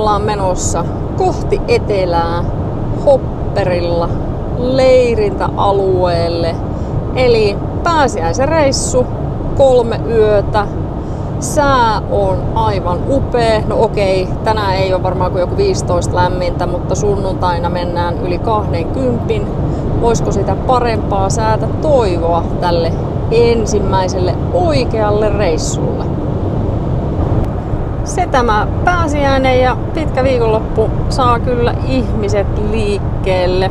ollaan menossa kohti etelää hopperilla leirintäalueelle. Eli pääsiäisen reissu, 3 yötä. Sää on aivan upea. No okei, tänään ei ole varmaan kuin joku 15 lämmintä, mutta sunnuntaina mennään yli 20. Voisiko sitä parempaa säätä toivoa tälle ensimmäiselle oikealle reissulle? Se tämä pääsiäinen ja pitkä viikonloppu saa kyllä ihmiset liikkeelle.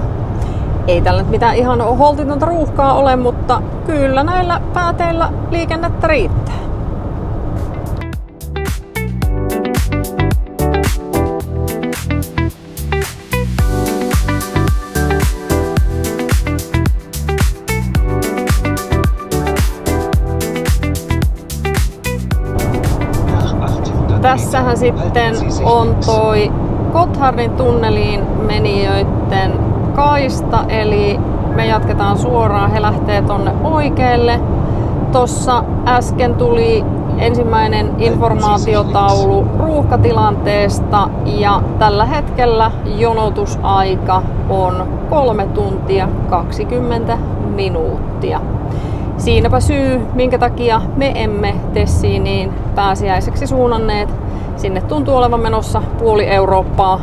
Ei tällä nyt mitään ihan holtitonta ruuhkaa ole, mutta kyllä näillä pääteillä liikennettä riittää. Tässähän sitten on toi Gotthardin tunneliin menijöiden kaista, eli me jatketaan suoraan, he lähtee tonne oikealle. Tossa äsken tuli ensimmäinen informaatiotaulu ruuhkatilanteesta ja tällä hetkellä jonotusaika on 3 tuntia 20 minuuttia. Siinäpä syy, minkä takia me emme Tessiiniin pääsiäiseksi suunnanneet. Sinne tuntuu olevan menossa puoli Eurooppaa.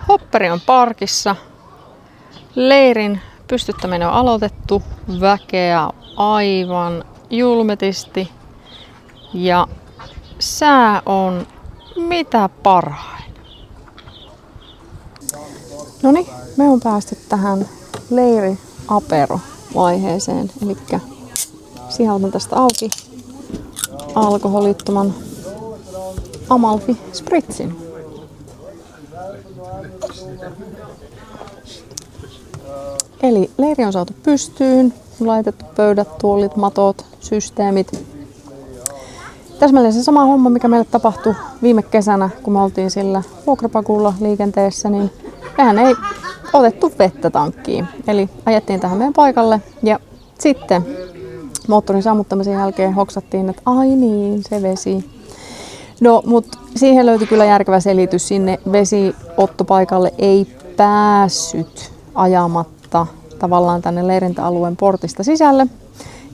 Hopperi on parkissa. Leirin pystyttäminen on aloitettu. Väkeä aivan julmetisti. Ja sää on mitä parhain. Noniin, me on päästy tähän leiri-apero-vaiheeseen. Eli sieltä tästä auki alkoholittoman Amalfi Spritzin. Eli leiri on saatu pystyyn, laitettu pöydät, tuolit, matot, systeemit. Täsmälleen se sama homma, mikä meille tapahtui viime kesänä, kun me oltiin sillä vuokrapakulla liikenteessä, niin mehän ei otettu vettä tankkiin. Eli ajettiin tähän meidän paikalle ja sitten moottorin sammuttamisen jälkeen hoksattiin, että ai niin, se vesi. No, mutta siihen löytyi kyllä järkevä selitys. Sinne vesiottopaikalle ei päässyt ajamatta tavallaan tänne leirintäalueen portista sisälle.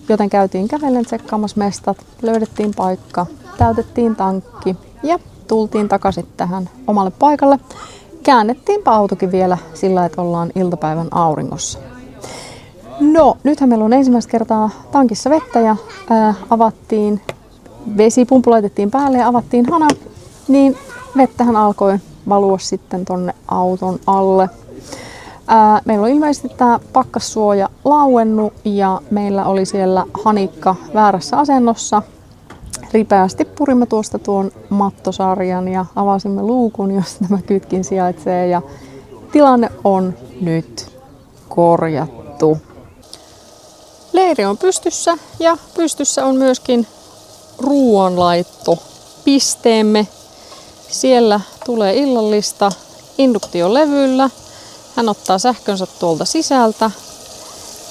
Joten käytiin kävellen tsekkaamassa mestat, löydettiin paikka, täytettiin tankki ja tultiin takaisin tähän omalle paikalle. Käännettiinpä autokin vielä sillä, että ollaan iltapäivän auringossa. No, nythän meillä on ensimmäistä kertaa tankissa vettä ja avattiin vesipumppu, laitettiin päälle ja avattiin hana, niin vettähän alkoi valua sitten tonne auton alle. Meillä on ilmeisesti tämä pakkassuoja lauennut ja meillä oli siellä hanikka väärässä asennossa. Ripeästi purimme tuosta tuon mattosarjan ja avasimme luukun, jossa tämä kytkin sijaitsee ja tilanne on nyt korjattu. Leiri on pystyssä ja pystyssä on myöskin ruoanlaittopisteemme. Siellä tulee illallista induktiolevyllä. Hän ottaa sähkönsä tuolta sisältä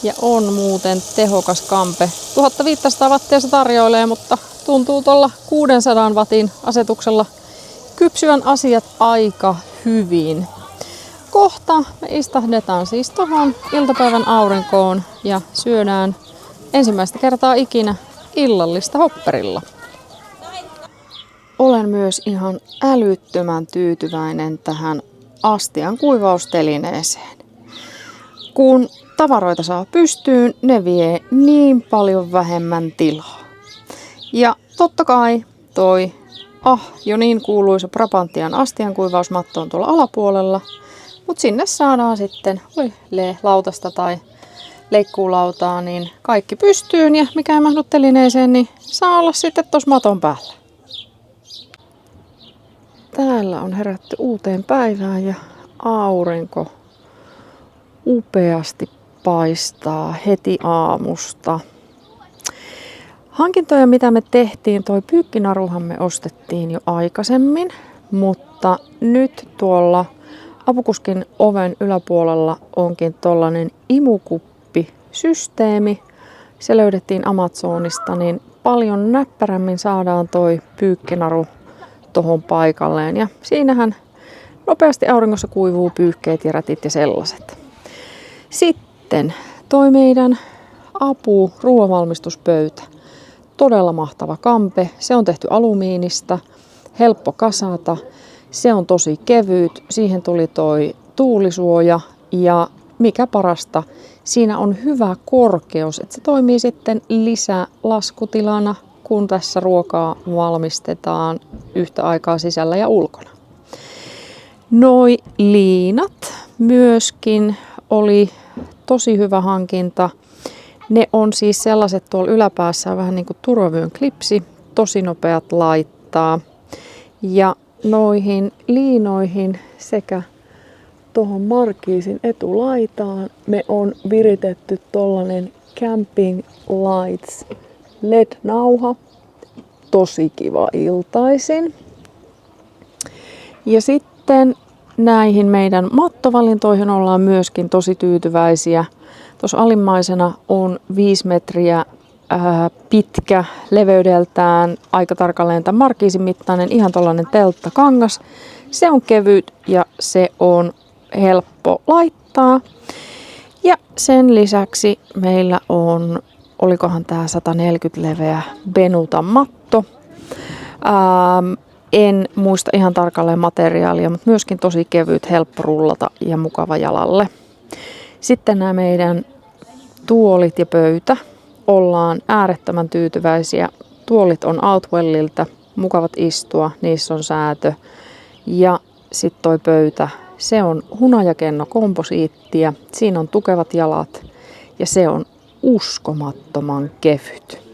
ja on muuten tehokas kampe. 1500 wattia se tarjoilee, mutta tuntuu tuolla 600 watin asetuksella kypsyvän asiat aika hyvin. Kohta me istahdetaan siis tuohon iltapäivän aurinkoon ja syödään ensimmäistä kertaa ikinä illallista hopperilla. Olen myös ihan älyttömän tyytyväinen tähän astian kuivaustelineeseen. Kun tavaroita saa pystyyn, ne vie niin paljon vähemmän tilaa. Ja totta kai toi jo niin kuuluisa Brabantian astiankuivausmatto on tuolla alapuolella, mutta sinne saadaan sitten lautasta tai leikkuulautaa, niin kaikki pystyyn ja mikä ei mahdu telineeseen, niin saa olla sitten tuossa maton päällä. Täällä on herätty uuteen päivään ja aurinko upeasti paistaa heti aamusta. Hankintoja, mitä me tehtiin, toi pyykkinaruhan me ostettiin jo aikaisemmin, mutta nyt tuolla apukuskin oven yläpuolella onkin tollanen imukuppisysteemi. Se löydettiin Amazonista, niin paljon näppärämmin saadaan toi pyykkinaru tohon paikalleen. Ja siinähän nopeasti auringossa kuivuu pyyhkeet ja rätit ja sellaiset. Sitten toi meidän ruoanvalmistuspöytä. Todella mahtava kampe. Se on tehty alumiinista, helppo kasata. Se on tosi kevyt. Siihen tuli toi tuulisuoja ja mikä parasta, siinä on hyvä korkeus, että se toimii sitten lisälaskutilana, kun tässä ruokaa valmistetaan yhtä aikaa sisällä ja ulkona. Noi liinat myöskin oli tosi hyvä hankinta. Ne on siis sellaiset tuolla yläpäässä vähän niin kuin turvavyön klipsi, tosi nopeat laittaa. Ja noihin liinoihin sekä tuohon markiisin etulaitaan me on viritetty tollanen Camping Lights LED-nauha. Tosi kiva iltaisin. Ja sitten näihin meidän mattovalintoihin ollaan myöskin tosi tyytyväisiä. Tuossa alimmaisena on 5 metriä pitkä, leveydeltään aika tarkalleen tämän markiisin mittainen, ihan tollainen telttakangas. Se on kevyt ja se on helppo laittaa. Ja sen lisäksi meillä on, olikohan tää 140 leveä Benutan matto. En muista ihan tarkalleen materiaalia, mutta myöskin tosi kevyt, helppo rullata ja mukava jalalle. Sitten nämä meidän tuolit ja pöytä. Ollaan äärettömän tyytyväisiä. Tuolit on Outwelliltä, mukavat istua, niissä on säätö. Ja sitten toi pöytä, se on hunajakenno komposiittia, siinä on tukevat jalat ja se on uskomattoman kevyt.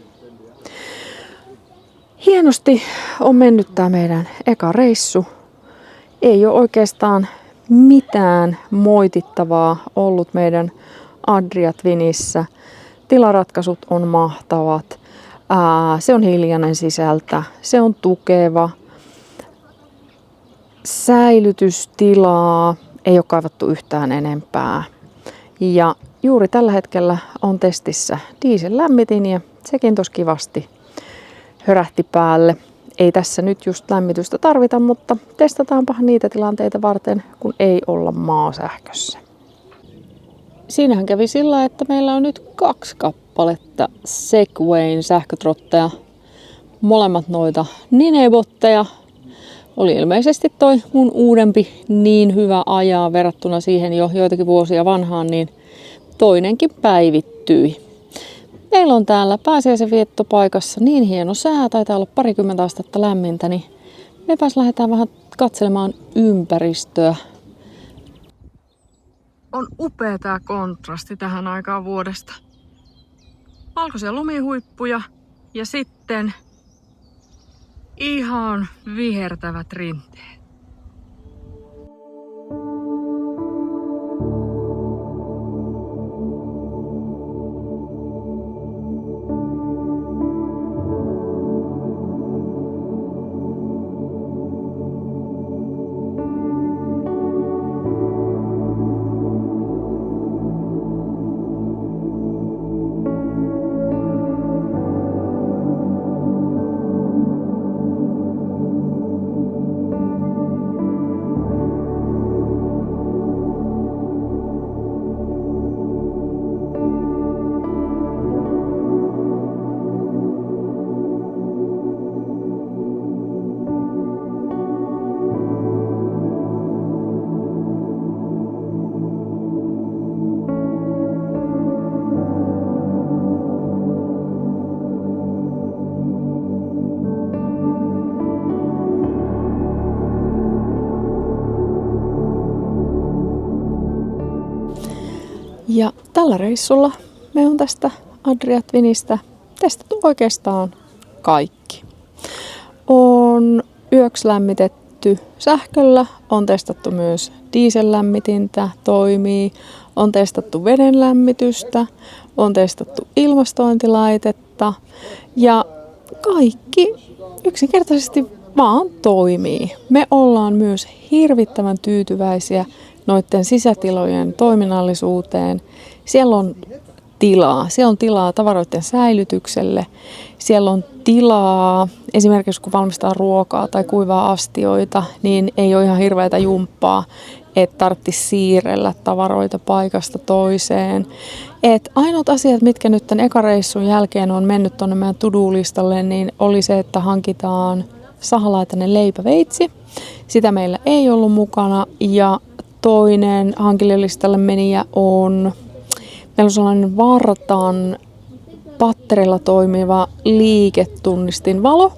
Hienosti on mennyt tää meidän eka reissu. Ei ole oikeastaan mitään moitittavaa ollut meidän Adria Twinissä. Tilaratkaisut on mahtavat. Se on hiljainen sisältä. Se on tukeva. Säilytystilaa ei ole kaivattu yhtään enempää. Ja juuri tällä hetkellä on testissä diesellämmitin ja sekin tosi kivasti hörähti päälle. Ei tässä nyt just lämmitystä tarvita, mutta testataanpa niitä tilanteita varten, kun ei olla maasähkössä. Siinähän kävi sillä, että meillä on nyt 2 kappaletta Segwayn sähkötrotteja. Molemmat noita Ninebotteja. Oli ilmeisesti toi mun uudempi niin hyvä ajaa verrattuna siihen jo joitakin vuosia vanhaan, niin toinenkin päivittyi. Meillä on täällä pääsiäisen viettopaikassa niin hieno sää, taitaa olla 20 astetta lämmintä, niin mepäs lähdetään vähän katselemaan ympäristöä. On upea tää kontrasti tähän aikaan vuodesta. Valkoisia lumihuippuja ja sitten ihan vihertävät rinteet. Ja tällä reissulla me on tästä Adria Twinistä testattu oikeastaan kaikki. On yöksi lämmitetty sähköllä, on testattu myös diesellämmitintä, toimii, on testattu veden lämmitystä, on testattu ilmastointilaitetta, asioita ja kaikki yksinkertaisesti vaan toimii. Me ollaan myös hirvittävän tyytyväisiä noiden sisätilojen toiminnallisuuteen. Siellä on tilaa tavaroiden säilytykselle. Siellä on tilaa, esimerkiksi kun valmistaa ruokaa tai kuivaa astioita, niin ei ole ihan hirveätä jumppaa, että tarvitsisi siirrellä tavaroita paikasta toiseen. Et ainoat asiat, mitkä nyt tämän ekareissun jälkeen on mennyt tuonne meidän to-do-listalle, niin oli se, että hankitaan sahalaitainen leipäveitsi. Sitä meillä ei ollut mukana. Ja toinen hankintalistalle menijä on, meillä on sellainen Vartan patterilla toimiva liiketunnistinvalo.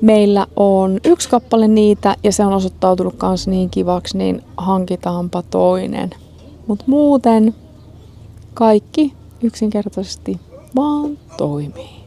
Meillä on 1 kappale niitä ja se on osoittautunut myös niin kivaksi, niin hankitaanpa toinen. Mutta muuten kaikki yksinkertaisesti vaan toimii.